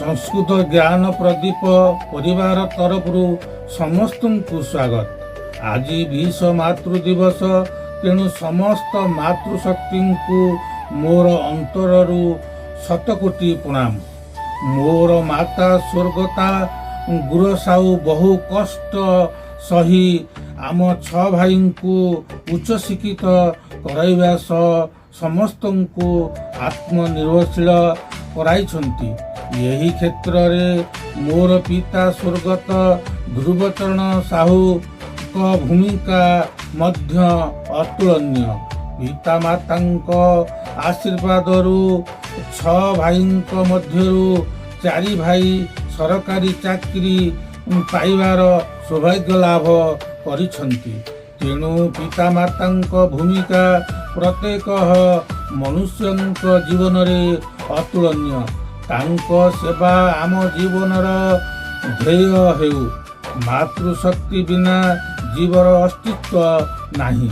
संस्कृत ज्ञान प्रदीप परिवार तरफरु समस्त को स्वागत। आज विश्व मातृ दिवस, तेणु समस्त मातृशक्ति को मोर अंतररु शतकोटी प्रणाम। मोर माता स्वर्गता गुरसाऊ बहु कष्ट सही आम 6 भाई को उच्च शिक्षित कराइबा समस्त को आत्मनिर्भरशील कराइछंती। यही क्षेत्र रे मोर पिता स्वर्गत ध्रुवचरण साहू का भूमिका मध्य अतुलनीय। पिता माता आशीर्वाद 6 भाई मध्यरु 4 भाई सरकारी चाकरी पाइबार सौभाग्य लाभ करिछंती। तेणु पिता माता भूमिका प्रत्येक मनुष्य जीवन रे अतुलनीय। तांको सेवा आम जीवनर ध्येय हेउ। मातृशक्ति बिना जीवर अस्तित्व नाही।